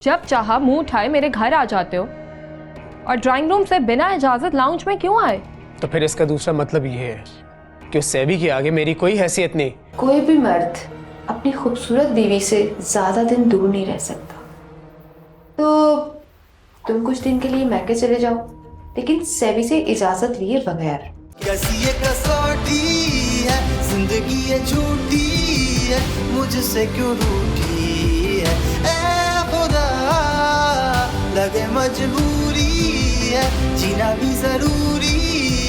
जब चाहा मुंह उठाए मेरे घर आ जाते हो, और ड्राइंग रूम से बिना इजाजत लाउंज में क्यों आए? तो फिर इसका दूसरा मतलब ये है कि उस सैबी के आगे मेरी कोई हैसियत नहीं। कोई भी मर्द अपनी खूबसूरत बीवी से ज्यादा दिन दूर नहीं रह सकता। तो तुम कुछ दिन के लिए मैके चले जाओ, लेकिन सैबी से इजाजत लिए बगैर। कैसी ये कसौटी है, जिंदगी ये झूठी है, मुझसे क्यों रूठी है, ऐ खुदा लगे मजबूरी है, जीना भी जरूरी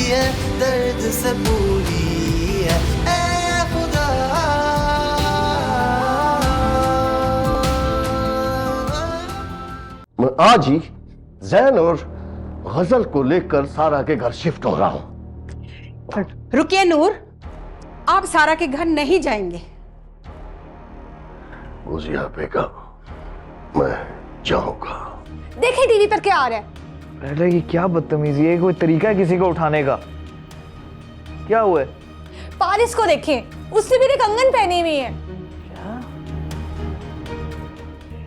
है, दर्द से पूरी है, ऐ खुदा। मैं आज ही जैन और गजल को लेकर सारा के घर शिफ्ट हो रहा हूं। रुकिए नूर, आप सारा के घर नहीं जाएंगे। गुजिया बेगम, मैं जाऊंगा। देखिए टीवी पर क्या आ रहा है। पहले ये क्या बदतमीजी है, कोई तरीका है किसी को उठाने का? क्या हुआ है? पारिस को देखें, उसने भी कंगन पहनी हुई है।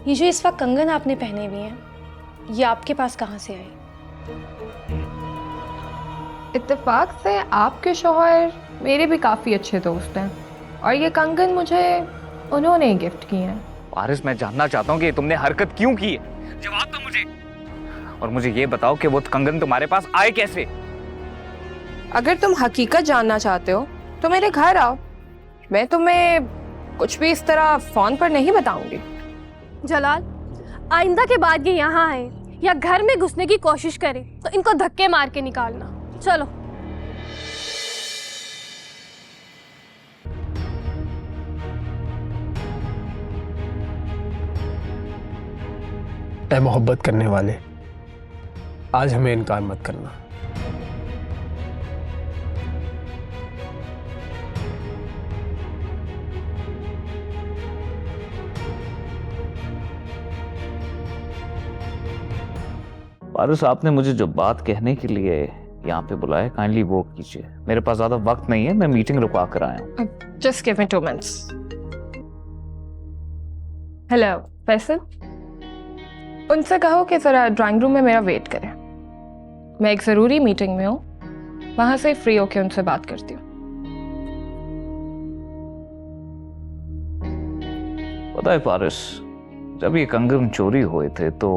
ये जो इस वक्त कंगन आपने पहने हुए हैं, ये आपके पास कहाँ से आई? इत्तेफाक से आपके शौहर मेरे भी काफ़ी अच्छे दोस्त हैं, और ये कंगन मुझे उन्होंने ही गिफ्ट किए हैं। पारिस, मैं जानना चाहता हूँ कि तुमने हरकत क्यों की है। जवाब दो मुझे, और मुझे ये बताओ कि वो कंगन तुम्हारे पास आए कैसे? अगर तुम हकीकत जानना चाहते हो तो मेरे घर आओ, मैं तुम्हें कुछ भी इस तरह फोन पर नहीं बताऊंगी। जलाल, आइंदा के बाद ये यहाँ आए या घर में घुसने की कोशिश करे तो इनको धक्के मार के निकालना। चलो। ऐ मोहब्बत करने वाले, आज हमें इनकार मत करना। पारिस, आपने मुझे जो बात कहने के लिए यहाँ पे बुलाया, काइंडली वो कीजिए। मेरे पास ज्यादा वक्त नहीं है, मैं मीटिंग रुकवा कर आया हूँ। Just give me 2 minutes। Hello Faisal, उनसे कहो कि जरा ड्राइंग रूम में मेरा वेट करें। मैं एक जरूरी मीटिंग में हूँ, वहां से फ्री होके उनसे बात करती हूँ। पता है पारिस, जब ये कंगन चोरी हुए थे तो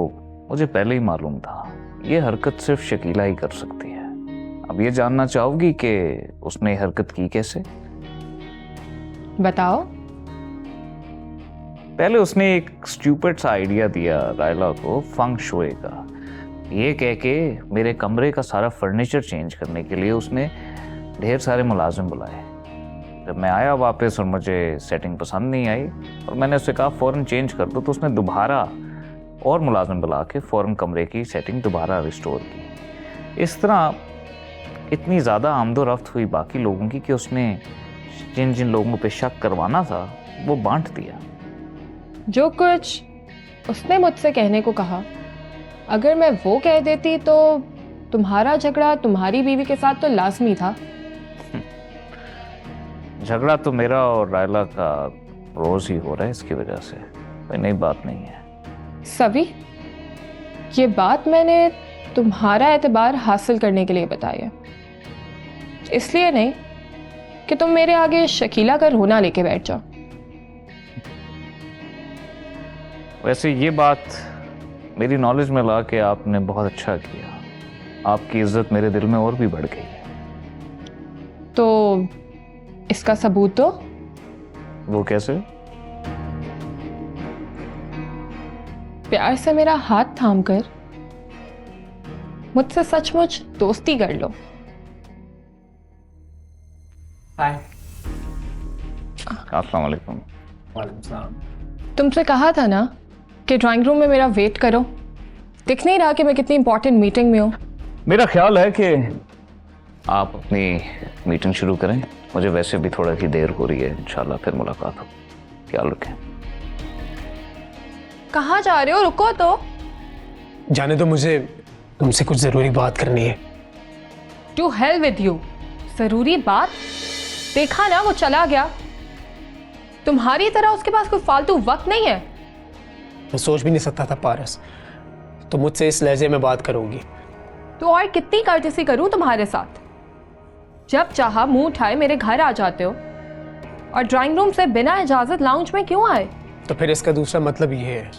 मुझे पहले ही मालूम था ये हरकत सिर्फ शकीला ही कर सकती है। अब ये जानना चाहोगी कि उसने ये हरकत की कैसे? बताओ। पहले उसने एक स्टूपिड सा आइडिया दिया रायला को फंग शुए का। ये कह के मेरे कमरे का सारा फर्नीचर चेंज करने के लिए उसने ढेर सारे मुलाजिम बुलाए। जब मैं आया वापस और मुझे सेटिंग पसंद नहीं आई और मैंने उससे कहा फ़ौरन चेंज कर दो, तो उसने दोबारा और मुलाजिम बुला के फ़ौरन कमरे की सेटिंग दोबारा रिस्टोर की। इस तरह इतनी ज़्यादा आमदोरफ्त हुई बाकी लोगों की कि उसने जिन जिन लोगों पे शक करवाना था वो बांट दिया। जो कुछ उसने मुझसे कहने को कहा, अगर मैं वो कह देती तो तुम्हारा झगड़ा तुम्हारी बीवी के साथ तो लाजमी था। झगड़ा तो मेरा और रायला का रोज ही हो रहा है, इसकी वजह से कोई नई बात नहीं है। सभी, ये बात मैंने तुम्हारा एतबार हासिल करने के लिए बताई है, इसलिए नहीं कि तुम मेरे आगे शकीला का रोना लेके बैठ जाओ। वैसे ये बात मेरी नॉलेज में ला के आपने बहुत अच्छा किया। आपकी इज्जत मेरे दिल में और भी बढ़ गई है। तो इसका सबूत दो। वो कैसे? प्यार से मेरा हाथ थाम कर मुझसे सचमुच दोस्ती कर लो। हाय। अस्सलाम वालेकुम। वालेकुम सलाम। तुमसे कहा था ना कि ड्राइंग रूम में मेरा वेट करो। दिख नहीं रहा कि मैं कितनी इंपॉर्टेंट मीटिंग में हूँ? मेरा ख्याल है कि आप अपनी मीटिंग शुरू करें। मुझे वैसे भी थोड़ा ही देर हो रही है, इंशाल्लाह फिर मुलाकात हो। ख्याल रखें। कहाँ जा रहे हो? रुको तो। जाने दो, मुझे तुमसे कुछ जरूरी बात करनी है। To hell with you. जरूरी बात? देखा ना, वो चला गया। तुम्हारी तरह उसके पास कोई फालतू वक्त नहीं है। मैं सोच भी नहीं सकता था पारस तो मुझसे इस लहजे में बात करोगी। तो और कितनी कर्टसी करूं तुम्हारे साथ? जब चाहा मुंह उठाए मेरे घर आ जाते हो, और ड्राइंग रूम से बिना इजाजत लाउंज में क्यों आए? तो फिर इसका दूसरा मतलब ये है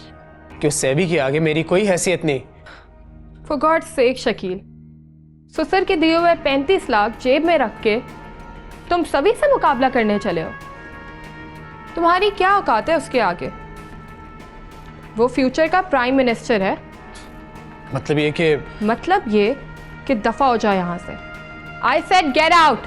कि उस सैवी के आगे मेरी कोई हैसियत नहीं। फॉर गॉड सेक शकील, ससुर के दिए हुए 35 लाख जेब में रख के तुम सभी से मुकाबला करने चले हो। तुम्हारी क्या औकात है उसके आगे? वो फ्यूचर का प्राइम मिनिस्टर है। मतलब ये कि दफा हो जाए यहां से। I said get out.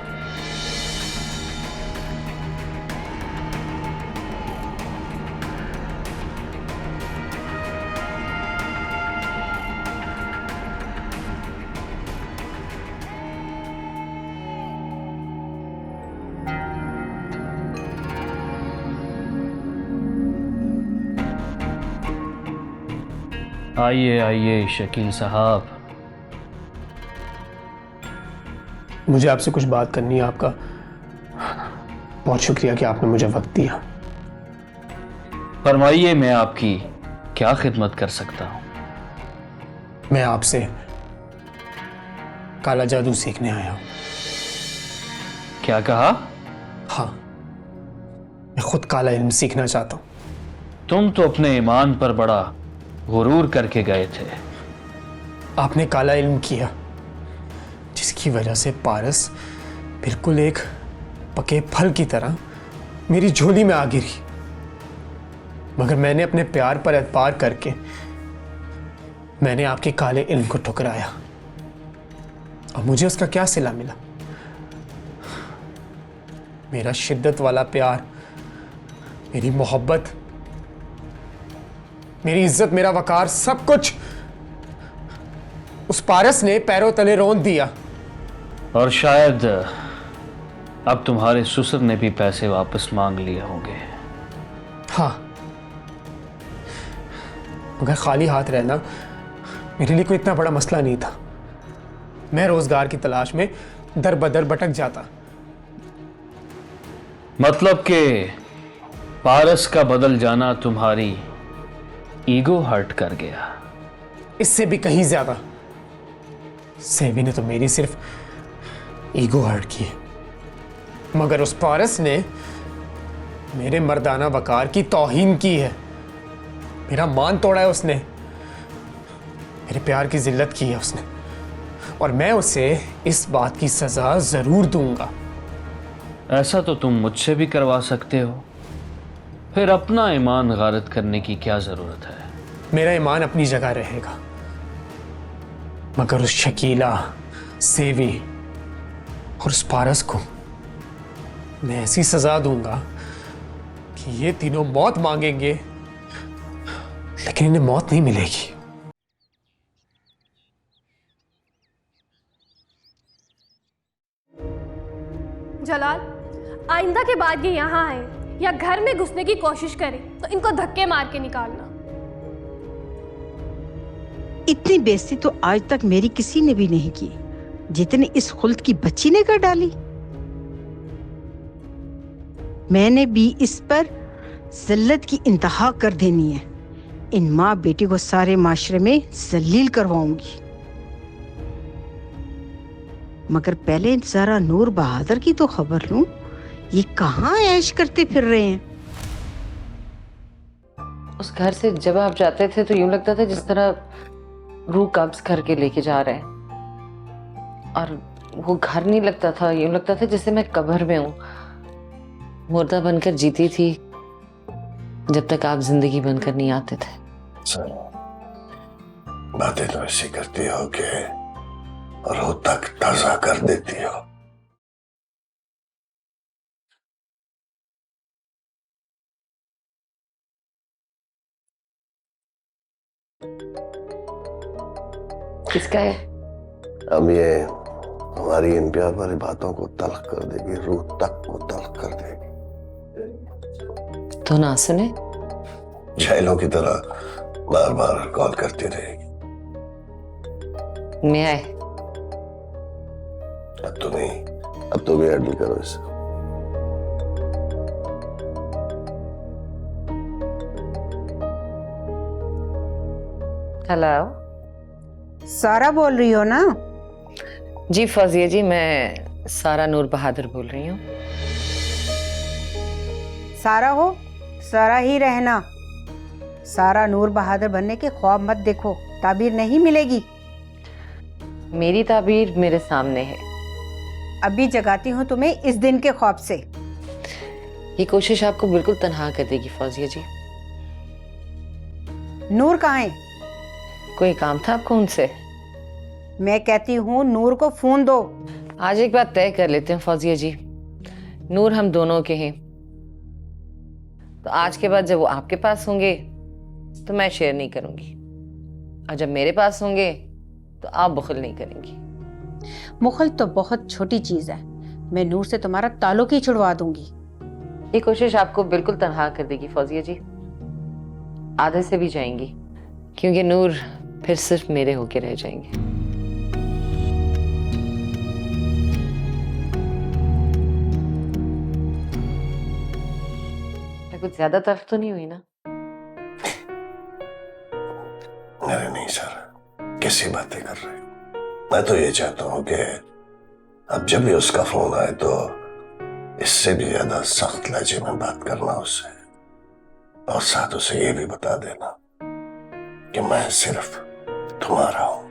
आइए आइए शकील साहब। मुझे आपसे कुछ बात करनी है। आपका बहुत शुक्रिया कि आपने मुझे वक्त दिया। फरमाइए, मैं आपकी क्या खिदमत कर सकता हूं? मैं आपसे काला जादू सीखने आया हूं। क्या कहा? हाँ, मैं खुद काला इल्म सीखना चाहता हूं। तुम तो अपने ईमान पर बड़ा गुरूर करके गए थे। आपने काला इल्म किया जिसकी वजह से पारस बिल्कुल एक पके फल की तरह मेरी झोली में आ गिरी। मगर मैंने अपने प्यार पर एतबार करके मैंने आपके काले इल्म को ठुकराया, और मुझे उसका क्या सिला मिला? मेरा शिद्दत वाला प्यार, मेरी मोहब्बत, मेरी इज्जत, मेरा वकार, सब कुछ उस पारस ने पैरों तले रौंद दिया। और शायद अब तुम्हारे ससुर ने भी पैसे वापस मांग लिए होंगे। हाँ, मगर खाली हाथ रहना मेरे लिए कोई इतना बड़ा मसला नहीं था। मैं रोजगार की तलाश में दर बदर भटक जाता। मतलब कि पारस का बदल जाना तुम्हारी ईगो हर्ट कर गया। इससे भी कहीं ज्यादा। सेवी ने तो मेरी सिर्फ ईगो हर्ट की है, मगर उस पारस ने मेरे मर्दाना वकार की तौहीन की है। मेरा मान तोड़ा है उसने, मेरे प्यार की जिल्लत की है उसने, और मैं उसे इस बात की सजा जरूर दूंगा। ऐसा तो तुम मुझसे भी करवा सकते हो। फिर अपना ईमान गारत करने की क्या जरूरत है? मेरा ईमान अपनी जगह रहेगा, मगर उस शकीला, सेवी और उस पारस को मैं ऐसी सजा दूंगा कि ये तीनों मौत मांगेंगे, लेकिन इन्हें मौत नहीं मिलेगी। जलाल, आइंदा के बाद ये यहाँ आए या घर में घुसने की कोशिश करें तो इनको धक्के मार के निकालना। इतनी बेइज्जती तो आज तक मेरी किसी ने भी नहीं की जितनी इस खुल्द की बच्ची ने कर डाली। मैंने भी इस पर जिल्लत की इंतहा कर देनी है। इन माँ बेटी को सारे माशरे में जलील करवाऊंगी। मगर पहले जरा नूर बहादुर की तो खबर लूं, ये कहाँ ऐश करते फिर रहे हैं। उस घर से जब आप जाते थे तो यूं लगता था जिस तरह रूह कब्ज करके लेके जा रहे हैं, और वो घर नहीं लगता था, यूं लगता था जैसे मैं कब्र में हूं, मुर्दा बनकर जीती थी जब तक आप जिंदगी बनकर नहीं आते थे। बातें तो ऐसी करती हो कि रूह तक ताजा कर देती हो। किसका है? अब ये हमारी इन प्यार वाली बातों को तल्ख कर देगी, रूह तक को तल्ख कर देगी। तो ना सुने? छैलों की तरह बार बार कॉल करती रहेगी। मैं आए? अब तो नहीं, अब तो भी हैंडल करो इसे। हेलो, सारा बोल रही हो ना? जी फौजिया जी, मैं सारा नूर बहादुर बोल रही हूँ। सारा हो, सारा ही रहना। सारा नूर बहादुर बनने के ख्वाब मत देखो, ताबीर नहीं मिलेगी। मेरी ताबीर मेरे सामने है। अभी जगाती हूँ तुम्हें इस दिन के ख्वाब से। ये कोशिश आपको बिल्कुल तन्हा कर देगी फौजिया जी। नूर कहाँ है? कोई काम था आपको उनसे? मैं कहती हूँ नूर को फोन दो। आज एक बात तय कर लेते हैं फौजिया जी, नूर हम दोनों के हैं, तो आज के बाद जब वो आपके पास होंगे तो मैं शेयर नहीं करूंगी, और जब मेरे पास होंगे तो आप बुखल नहीं करेंगी। मुखल तो बहुत छोटी चीज है, मैं नूर से तुम्हारा ताल्लुक ही छुड़वा दूंगी। ये कोशिश आपको बिल्कुल तनहा कर देगी फौजिया जी, आधे से भी जाएंगी, क्योंकि नूर फिर सिर्फ मेरे होके रह जाएंगे। कुछ ज्यादा तर्फ तो नहीं हुई ना? अरे नहीं सर, कैसी बातें कर रहे हो? मैं तो ये चाहता हूँ कि अब जब भी उसका फोन आए तो इससे भी ज्यादा सख्त लहजे में बात करना उससे, और साथ उसे ये भी बता देना कि मैं सिर्फ तुम्हारा हूं।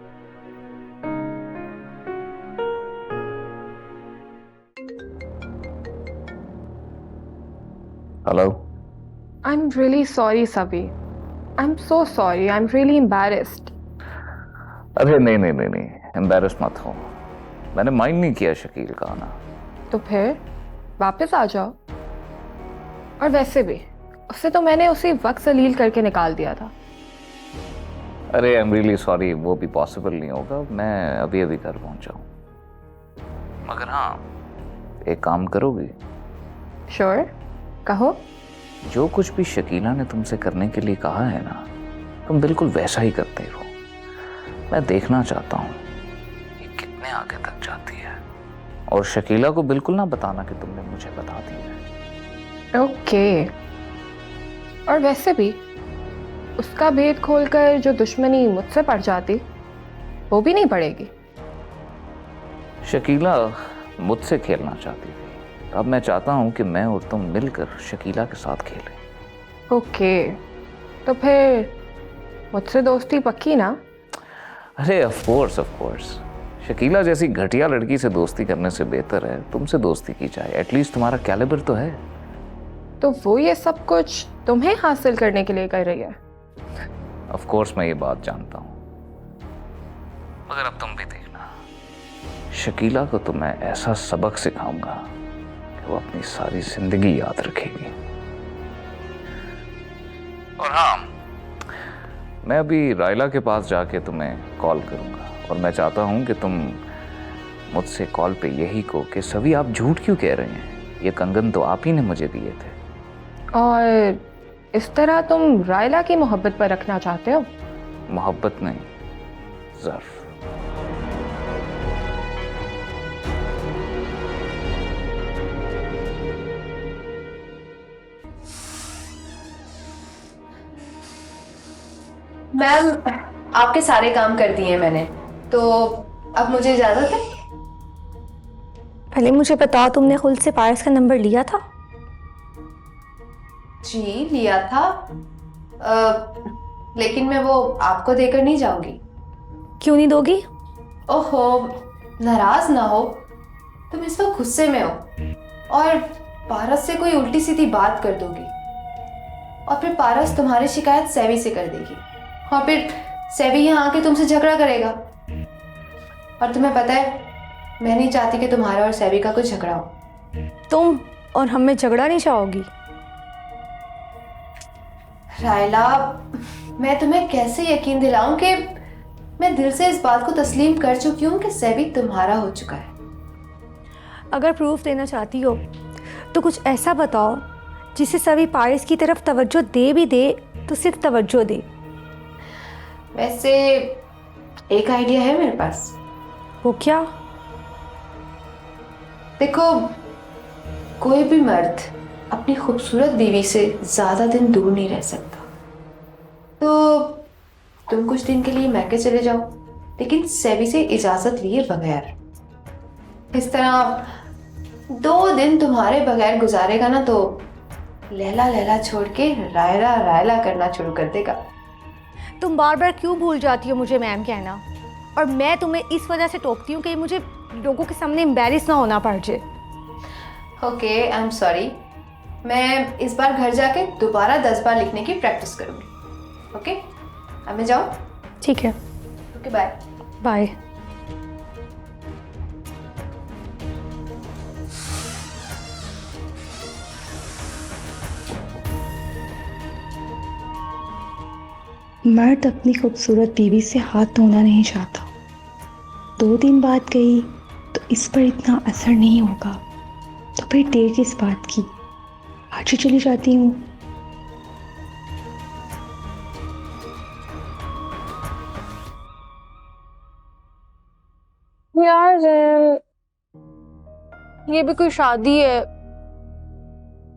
Hello. I'm really sorry, Sabi. I'm so sorry. I'm really embarrassed. अरे नहीं नहीं नहीं नहीं, एम्बेरस मत हो। मैंने माइंड नहीं किया शकील का आना। तो फिर वापस आ जाओ। और वैसे भी उससे तो मैंने उसी वक्त जलील करके निकाल दिया था। अरे आई एम रियली सॉरी, वो भी पॉसिबल नहीं होगा। मैं अभी अभी घर पहुंचा हूँ। मगर हाँ, एक काम करोगी? श्योर, कहो। जो कुछ भी शकीला ने तुमसे करने के लिए कहा है ना, तुम बिल्कुल वैसा ही करते हो। मैं देखना चाहता हूँ कि कितने आगे तक जाती है, और शकीला को बिल्कुल ना बताना कि तुमने मुझे बता दिया। ओके। और वैसे भी उसका भेद खोलकर जो दुश्मनी मुझसे पड़ जाती, वो भी नहीं पड़ेगी। शकीला मुझसे खेलना चाहती थी, अब मैं चाहता हूँ कि मैं और तुम मिलकर शकीला के साथ खेलें। ओके, तो फिर मुझसे दोस्ती पक्की ना? अरे ऑफ कोर्स। शकीला जैसी घटिया लड़की से दोस्ती करने से बेहतर है तुमसे दोस्ती की जाए। एटलीस्ट तुम्हारा कैलिबर तो है। तो वो ये सब कुछ तुम्हें हासिल करने के लिए कर रही है? ऑफ कोर्स मैं ये बात जानता हूँ, मगर अब तुम भी देखना, शकीला को तो मैं ऐसा सबक सिखाऊंगा कि वो अपनी सारी जिंदगी याद रखेगी। और हाँ, मैं अभी रायला के पास जाके तुम्हें कॉल करूंगा, और मैं चाहता हूं कि तुम मुझसे कॉल पे यही कहो कि सभी आप झूठ क्यों कह रहे हैं, ये कंगन तो आप ही ने मुझे दिए थे। और इस तरह तुम रायला की मोहब्बत पर रखना चाहते हो? मोहब्बत नहीं, ज़र्फ। मैम, आपके सारे काम कर दिए मैंने, तो अब मुझे इजाजत है? पहले मुझे बताओ, तुमने खुद से पारस का नंबर लिया था? जी लिया था, लेकिन मैं वो आपको देकर नहीं जाऊंगी। क्यों नहीं दोगी? ओहो, नाराज ना हो, तुम इस वक्त गुस्से में हो और पारस से कोई उल्टी सीधी बात कर दोगी, और फिर पारस तुम्हारी शिकायत सेवी से कर देगी, और फिर सेवी यहाँ आके तुमसे झगड़ा करेगा। और तुम्हें पता है, मैं नहीं चाहती कि तुम्हारा और सेवी का कुछ झगड़ा हो। तुम और हम में झगड़ा नहीं चाहोगी? रायला, मैं तुम्हें कैसे यकीन दिलाऊं कि मैं दिल से इस बात को तस्लीम कर चुकी हूँ कि सेवी तुम्हारा हो चुका है। अगर प्रूफ देना चाहती हो तो कुछ ऐसा बताओ जिससे सभी पारस की तरफ तवज्जो दे भी दे तो सिर्फ तवज्जो दे। वैसे एक आइडिया है मेरे पास। वो क्या? देखो, कोई भी मर्द अपनी खूबसूरत बीवी से ज्यादा दिन दूर नहीं रह सकता, तो तुम कुछ दिन के लिए मैके चले जाओ, लेकिन सेबी से इजाजत लिए बगैर। इस तरह 2 दिन तुम्हारे बगैर गुजारेगा ना तो लैला लैला छोड़ के रायला रायला करना शुरू कर देगा। तुम बार बार क्यों भूल जाती हो मुझे मैम कहना, और मैं तुम्हें इस वजह से टोकती हूँ कि मुझे लोगों के सामने एम्बैरेस ना होना पड़ जाए। Okay, I am sorry. मैं इस बार घर जाके दोबारा 10 बार लिखने की प्रैक्टिस करूँगी। ओके, अब मैं जाऊँ? ठीक है, ओके, बाय बाय। मर्द अपनी खूबसूरत बीवी से हाथ धोना नहीं चाहता। 2 दिन बाद गई तो इस पर इतना असर नहीं होगा, तो फिर देर किस बात की, आज ही चली जाती हूँ। यार ये भी कोई शादी है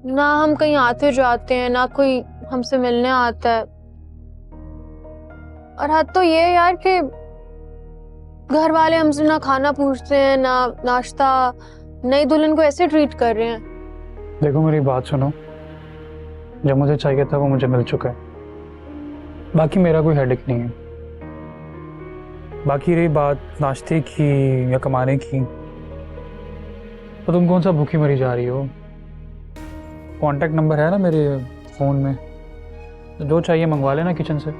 ना, हम कहीं आते जाते हैं ना कोई हमसे मिलने आता है। और हद तो ये है यार कि घर वाले हमसे ना खाना पूछते हैं ना नाश्ता, नई दुल्हन को ऐसे ट्रीट कर रहे हैं। देखो मेरी बात सुनो, जब मुझे चाहिए था वो मुझे मिल चुका है, बाकी मेरा कोई हेडेक नहीं है। बाकी रही बात नाश्ते की या कमाने की, तो तुम कौन सा भूखी मरी जा रही हो। कांटेक्ट नंबर है ना मेरे फ़ोन में, तो जो चाहिए मंगवा लेना किचन से।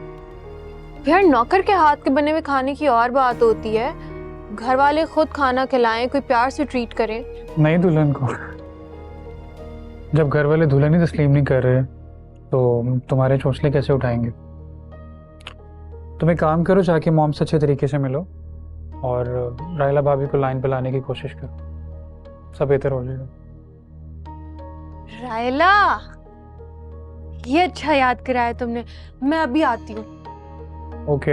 यार नौकर के हाथ के बने हुए खाने की और बात होती है, घर वाले खुद खाना खिलाएं, कोई प्यार से ट्रीट करें। नहीं दुल्हन को, जब घर वाले दुल्हन ही तस्लीम नहीं कर रहे तो तुम्हारे चोंचले कैसे उठाएंगे। तुम एक काम करो, जाके मॉम से अच्छे तरीके से मिलो और रायला भाभी को लाइन पे लाने की कोशिश करो, सब बेहतर हो जाएगा। रायला, ये अच्छा याद कराया तुमने, मैं अभी आती हूँ। ओके।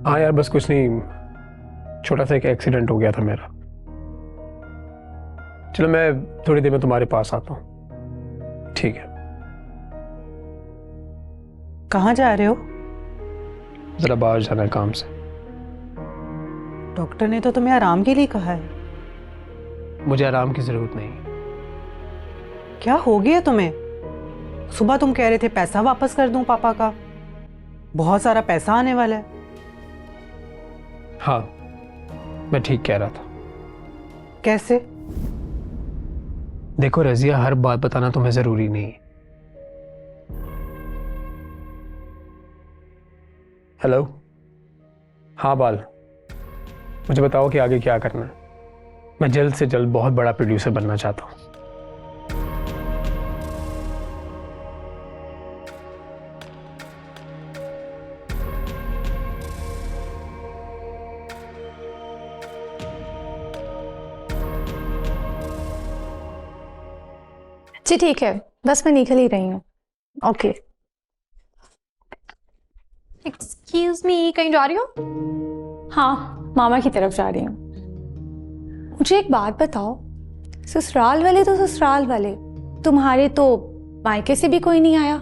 हाँ यार, बस कुछ नहीं, छोटा सा एक एक्सीडेंट हो गया था मेरा। चलो मैं थोड़ी देर में तुम्हारे पास आता हूँ। ठीक है। कहाँ जा रहे हो? जरा बाहर जाना है काम से। डॉक्टर ने तो तुम्हें आराम के लिए कहा है। मुझे आराम की जरूरत नहीं। क्या हो गया तुम्हें? सुबह तुम कह रहे थे पैसा वापस कर दूं पापा का, बहुत सारा पैसा आने वाला है। हाँ, मैं ठीक कह रहा था। कैसे? देखो रजिया, हर बात बताना तुम्हें जरूरी नहीं है। हेलो, हाँ बाल, मुझे बताओ कि आगे क्या करना है। मैं जल्द से जल्द बहुत बड़ा प्रोड्यूसर बनना चाहता हूँ। जी ठीक है, बस मैं निकल ही रही हूँ। ओके। एक्सक्यूज मी, कहीं जा रही हो? हाँ, मामा की तरफ जा रही हूँ। मुझे एक बात बताओ, ससुराल वाले तो ससुराल वाले, तुम्हारे तो मायके से भी कोई नहीं आया,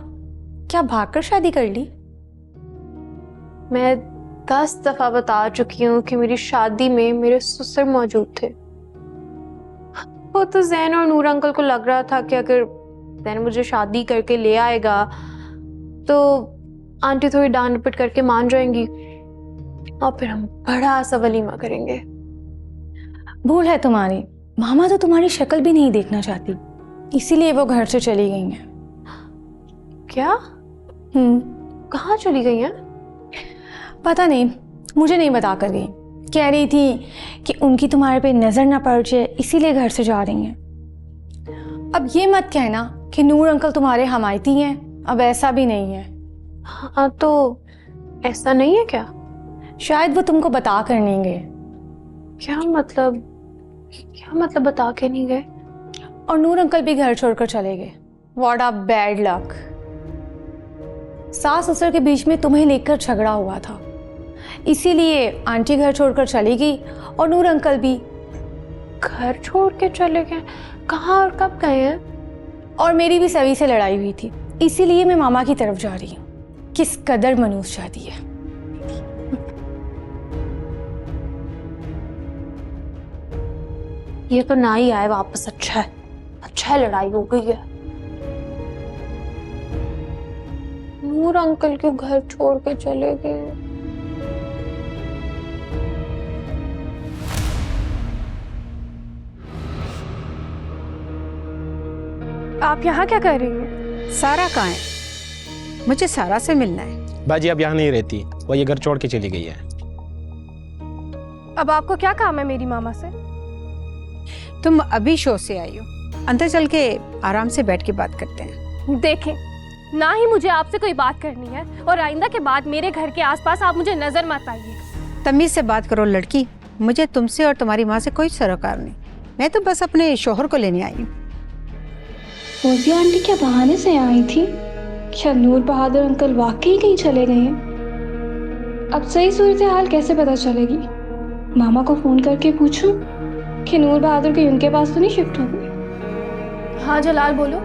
क्या भागकर शादी कर ली? मैं 10 दफा बता चुकी हूँ कि मेरी शादी में मेरे ससुर मौजूद थे। वो तो जैन और नूर अंकल को लग रहा था कि अगर जैन मुझे शादी करके ले आएगा तो आंटी थोड़ी डांट डपट करके मान जाएंगी और फिर हम बड़ा सा वलीमा करेंगे। भूल है तुम्हारी, मामा तो तुम्हारी शक्ल भी नहीं देखना चाहती, इसीलिए वो घर से चली गई हैं। क्या? कहाँ चली गई हैं? पता नहीं, मुझे नहीं बता कर गई। कह रही थी कि उनकी तुम्हारे पे नजर ना पड़ जाए, इसीलिए घर से जा रही हैं। अब ये मत कहना कि नूर अंकल तुम्हारे हमायती हैं, अब ऐसा भी नहीं है। हाँ तो ऐसा नहीं है क्या? शायद वो तुमको बता कर नहीं गए। क्या मतलब बता के नहीं गए? और नूर अंकल भी घर छोड़कर चले गए। What a bad luck. सास ससुर के बीच में तुम्हें लेकर झगड़ा हुआ था, इसीलिए आंटी घर छोड़कर चली गई और नूर अंकल भी। घर छोड़ के चले गए? कहाँ और कब गए हैं? और मेरी भी सभी से लड़ाई हुई थी, इसीलिए मैं मामा की तरफ जा रही हूँ। किस कदर मनूस शादी है। ये तो ना ही आए वापस, अच्छा है लड़ाई हो गई है। नूर अंकल क्यों घर छोड़ के चले गए? आप यहाँ क्या कर रही हैं? सारा कहाँ है? मुझे सारा से मिलना है। बाजी अब यहाँ नहीं रहती, वो ये घर छोड़ के चली गई है। अब आपको क्या काम है मेरी मामा से? तुम अभी शो से आई हो, अंदर चल के आराम से बैठ के बात करते हैं। देखें, ना ही मुझे आपसे कोई बात करनी है और आइंदा के बाद मेरे घर के आसपास आप मुझे नजर मत आइए। तमीज से बात करो लड़की, मुझे तुमसे और तुम्हारी माँ से कोई सरोकार नहीं। मैं तो बस अपने शोहर को लेने आई हूँ। फौजिया आंटी क्या बहाने से आई थी? क्या नूर बहादुर अंकल वाकई कहीं चले गए हैं? अब सही सूरत हाल कैसे पता चलेगी? मामा को फोन करके पूछूं कि नूर बहादुर के उनके पास तो नहीं शिफ्ट हो गए? हाँ जलाल बोलो।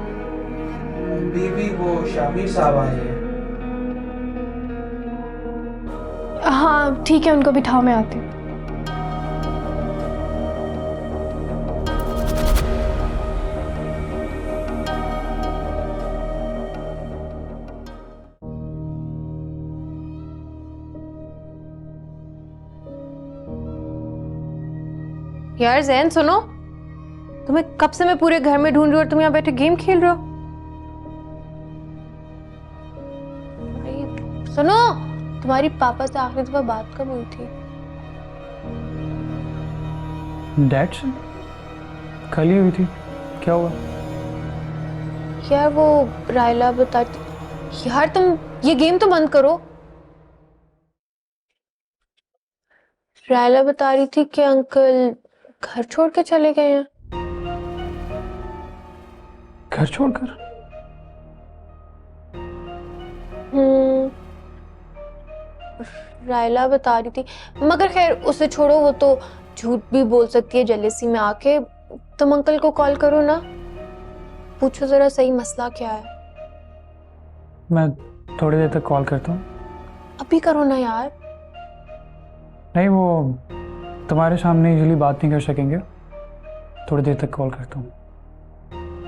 बीबी वो शामिर साहब आए हैं। हाँ ठीक है, उनको बिठाओ, मैं आती हूँ। यार जैन सुनो, तुम्हें कब से मैं पूरे घर में ढूंढ रही हूँ और तुम यहाँ बैठे गेम खेल रहे हो। सुनो, तुम्हारी पापा से आखिरी दफा बात कब हुई थी? डैड से कल ही हुई थी। क्या हुआ? यार वो रायला बताती। यार तुम ये गेम तो बंद करो। रायला बता रही थी कि अंकल घर छोड़ के चले गए हैं। घर छोड़कर? रायला बता रही थी, मगर खैर उसे छोड़ो, वो तो झूठ भी बोल सकती है जेलेसी में आके। तुम अंकल को कॉल करो ना, पूछो जरा सही मसला क्या है। मैं थोड़ी देर तक कॉल करता हूँ। अभी करो ना यार। नहीं, वो तुम्हारे सामने यूजुअली बात नहीं कर सकेंगे, थोड़ी देर तक कॉल करता हूँ।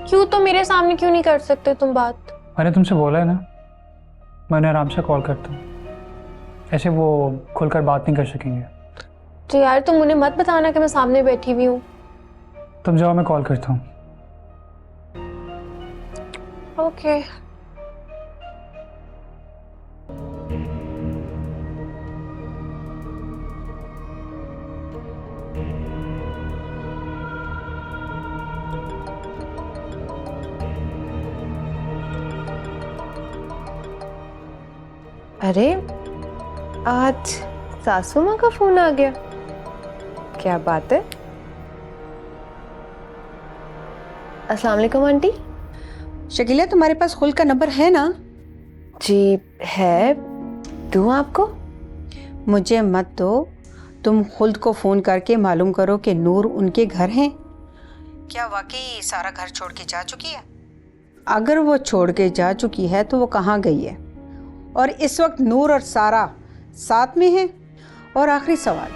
क्यों? तो मेरे सामने क्यों नहीं कर सकते तुम बात? मैंने तुमसे बोला है ना, मैंने आराम से कॉल करता हूँ, ऐसे वो खुलकर बात नहीं कर सकेंगे। तो यार तुम उन्हें मत बताना कि मैं सामने बैठी हुई हूँ। तुम जाओ, मैं कॉल करता हूँ। ओके। अरे आज सासू माँ का फोन आ गया, क्या बात है? अस्सलाम वालेकुम आंटी। शकीला, तुम्हारे पास खुल का नंबर है ना? जी है, दूँ आपको? मुझे मत दो, तुम खुद को फ़ोन करके मालूम करो कि नूर उनके घर हैं। क्या वाकई सारा घर छोड़ के जा चुकी है? अगर वो छोड़ के जा चुकी है तो वो कहाँ गई है, और इस वक्त नूर और सारा साथ में हैं? और आखिरी सवाल,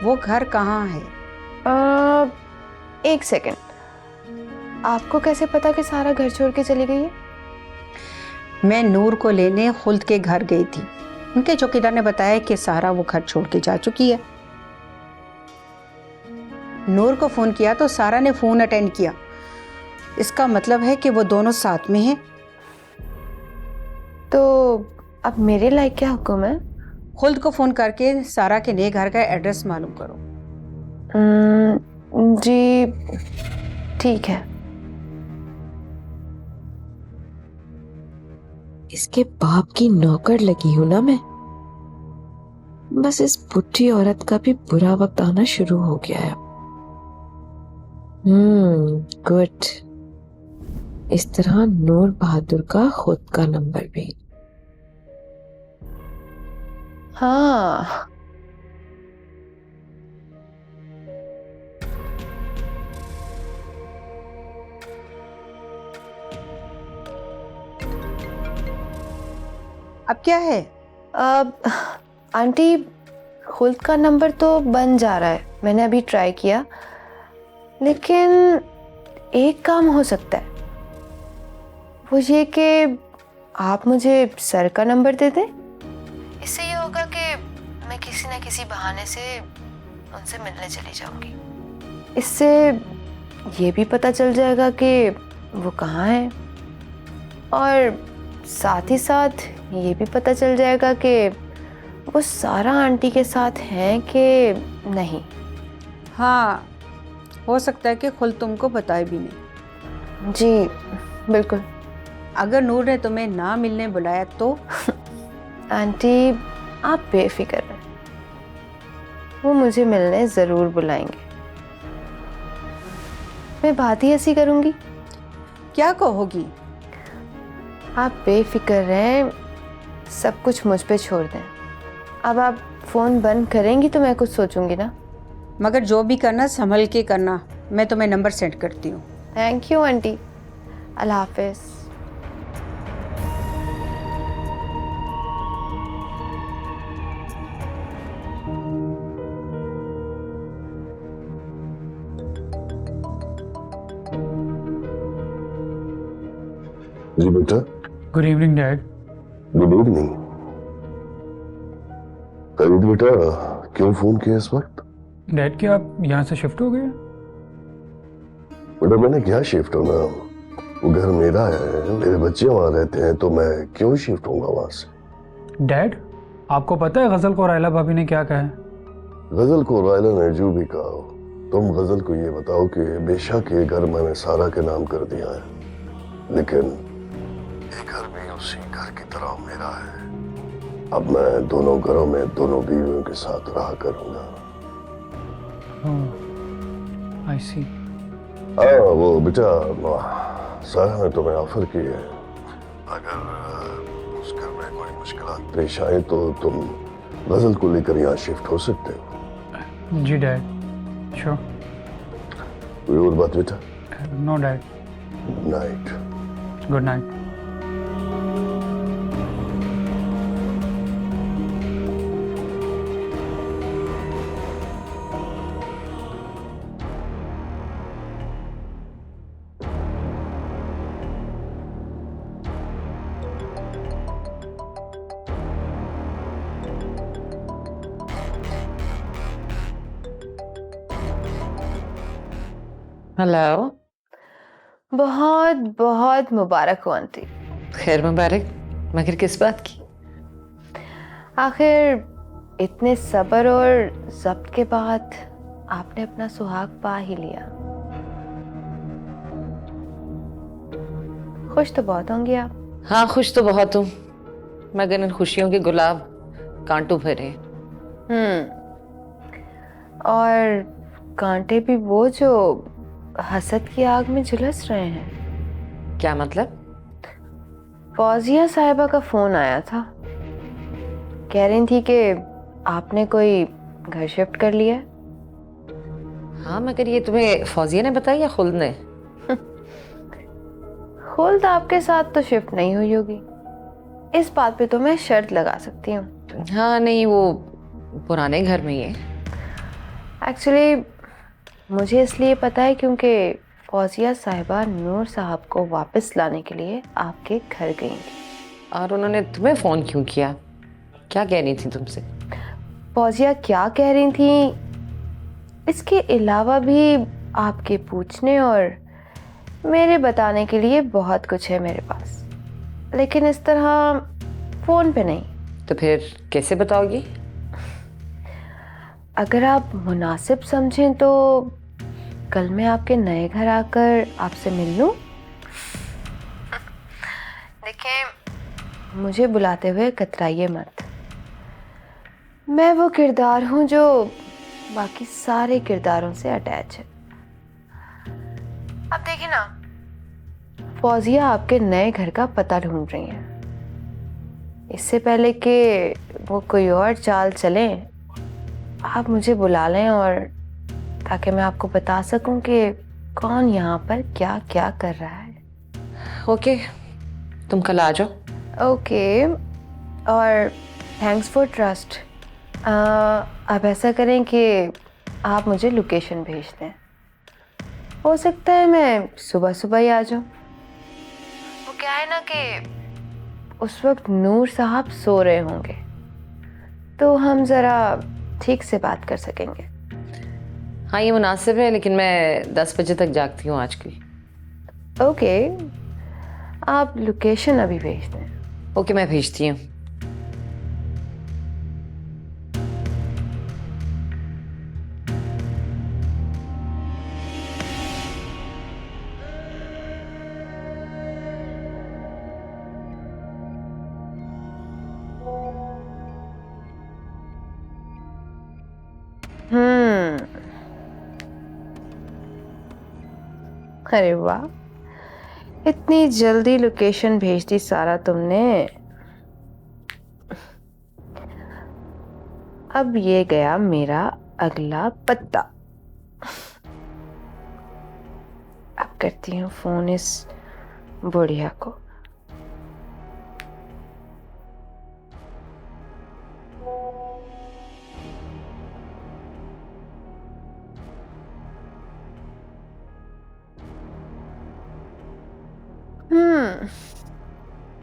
वो घर कहाँ है? एक सेकंड, आपको कैसे पता कि सारा घर छोड़ के चली गई है? मैं नूर को लेने खुल्द के घर गई थी, उनके चौकीदार ने बताया कि सारा वो घर छोड़ के जा चुकी है। नूर को फ़ोन किया तो सारा ने फ़ोन अटेंड किया, इसका मतलब है कि वो दोनों साथ में हैं। तो अब मेरे लायक क्या हुक्म है? खुल्द को फ़ोन करके सारा के नए घर का एड्रेस मालूम करो। जी ठीक है। इसके बाप की नौकर लगी हूं ना मैं। बस इस बुढ़ी औरत का भी बुरा वक्त आना शुरू हो गया है। गुड। इस तरह नूर बहादुर का खुद का नंबर भी। हाँ, अब क्या है? अब आंटी खुल्द का नंबर तो बन जा रहा है, मैंने अभी ट्राई किया, लेकिन एक काम हो सकता है, वो ये कि आप मुझे सर का नंबर दे दें। इससे ये होगा कि मैं किसी न किसी बहाने से उनसे मिलने चली जाऊंगी। इससे ये भी पता चल जाएगा कि वो कहाँ हैं, और साथ ही साथ ये भी पता चल जाएगा कि वो सारा आंटी के साथ हैं कि नहीं। हाँ, हो सकता है कि खुद तुमको बताए भी नहीं। जी बिल्कुल। अगर नूर ने तुम्हें ना मिलने बुलाया तो? आंटी आप बेफिक्र रहें, वो मुझे मिलने ज़रूर बुलाएंगे। मैं बात ही ऐसी करूँगी। क्या कहोगी? आप बेफिक्र रहें, सब कुछ मुझ पे छोड़ दें। अब आप फ़ोन बंद करेंगी तो मैं कुछ सोचूंगी ना। मगर जो भी करना संभल के करना। मैं तुम्हें नंबर सेंड करती हूँ। थैंक यू आंटी, अल्लाह हाफिज़। जी बेटा। Good evening dad. Good evening. करीब बेटा, क्यों फोन किया इस वक्त? डैड क्या आप यहाँ से शिफ्ट हो गए? बेटा मैंने क्या शिफ्ट होना, वो घर मेरा है, मेरे बच्चे वहां रहते हैं, तो मैं क्यों शिफ्ट होऊंगा वहां से? डैड आपको पता है गजल को रायला भाभी ने क्या कहा है? गजल को रायला ने जो भी कहा हो, तुम गजल को ये बताओ कि बेशक ये घर मैंने सारा के नाम कर दिया है, लेकिन ये घर भी उसी घर की तरह मेरा है। अब मैं दोनों घरों में दोनों बीवियों के साथ रहा करूंगा। आई सी। हाँ वो बेटा, सारा ने तुम्हें ऑफर की है, अगर उस घर में कोई मुश्किल पेश आए तो तुम गजल को लेकर यहाँ शिफ्ट हो सकते हो। जी डैड, श्योर। कोई और बात बेटा? No dad. Good night. Good night. Hello. बहुत बहुत मुबारक हो आंटी। खैर मुबारक, मगर किस बात की? आखिर इतने सब्र और ज़ब्त के बाद आपने अपना सुहाग पा ही लिया। खुश तो बहुत होंगे आप। हाँ खुश तो बहुत हूँ, मगर इन खुशियों के गुलाब कांटों भरे। और कांटे भी वो जो हसद की आग में झुलस रहे हैं। क्या मतलब? फौजिया साहिबा का फोन आया था, कह रही थी कि आपने कोई घर शिफ्ट कर लिया। हाँ मगर ये तुम्हें फौजिया ने बताया या खुल्द ने? खुल्द आपके साथ तो शिफ्ट नहीं हुई होगी, इस बात पे तो मैं शर्त लगा सकती हूँ। हाँ नहीं, वो पुराने घर में ही है। एक्चुअली मुझे इसलिए पता है क्योंकि फौजिया साहिबा नूर साहब को वापस लाने के लिए आपके घर गई थी। और उन्होंने तुम्हें फ़ोन क्यों किया? क्या कह रही थी तुमसे? फौजिया क्या कह रही थी इसके अलावा भी आपके पूछने और मेरे बताने के लिए बहुत कुछ है मेरे पास, लेकिन इस तरह फ़ोन पे नहीं। तो फिर कैसे बताओगी? अगर आप मुनासिब समझें तो कल मैं आपके नए घर आकर आपसे मिल लूं। देखिए मुझे बुलाते हुए कतराइए मत, मैं वो किरदार हूं जो बाकी सारे किरदारों से अटैच है। अब देखिए ना, फौजिया आपके नए घर का पता ढूंढ रही हैं। इससे पहले कि वो कोई और चाल चले, आप मुझे बुला लें और ताकि मैं आपको बता सकूं कि कौन यहाँ पर क्या क्या कर रहा है। ओके, तुम कल आ जाओ। ओके, और थैंक्स फॉर ट्रस्ट। आप ऐसा करें कि आप मुझे लोकेशन भेज दें। हो सकता है मैं सुबह सुबह ही आ जाऊं। वो क्या है ना कि उस वक्त नूर साहब सो रहे होंगे, तो हम ज़रा ठीक से बात कर सकेंगे। हाँ, ये मुनासिब है, लेकिन मैं 10 बजे तक जागती हूँ आज की। ओके, आप लोकेशन अभी भेज दें। ओके, मैं भेजती हूँ। अरे वाह, इतनी जल्दी लोकेशन भेज दी सारा तुमने। अब ये गया मेरा अगला पत्ता। अब करती हूँ फोन इस बुढ़िया को।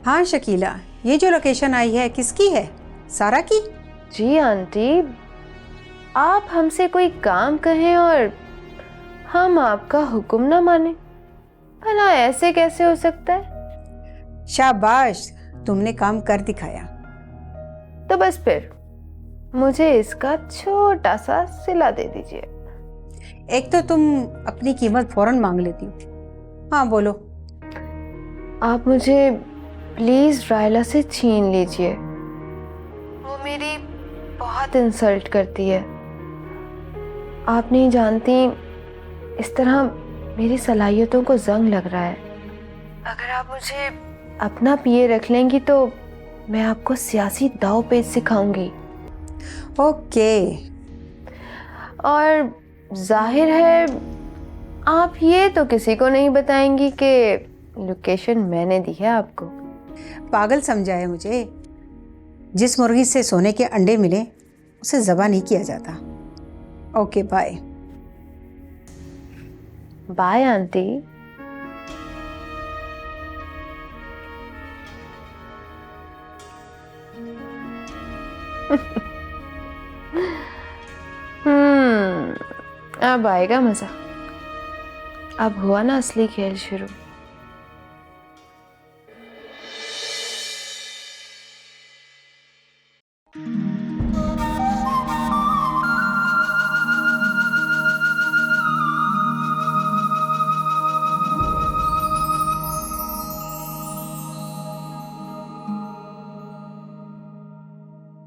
हाँ शकीला, ये जो लोकेशन आई है किसकी है? सारा की? जी आंटी, आप हमसे कोई काम कहें और हम आपका हुक्म ना माने, भला ऐसे कैसे हो सकता है? शाबाश, तुमने काम कर दिखाया। तो बस फिर मुझे इसका छोटा सा सिला दे दीजिए। एक तो तुम अपनी कीमत फौरन मांग लेती हो। हाँ बोलो। आप मुझे प्लीज रायला से छीन लीजिए, वो मेरी बहुत इंसल्ट करती है। आप नहीं जानती, इस तरह मेरी सलाहियतों को जंग लग रहा है। अगर आप मुझे अपना पिए रख लेंगी तो मैं आपको सियासी दाव पेच सिखाऊंगी। ओके। और जाहिर है आप ये तो किसी को नहीं बताएंगी कि लोकेशन मैंने दी है आपको। पागल समझा है मुझे? जिस मुर्गी से सोने के अंडे मिले उसे ज़बा नहीं किया जाता। Okay bye. Bye aunty. अब आएगा मजा। अब हुआ ना असली खेल शुरू।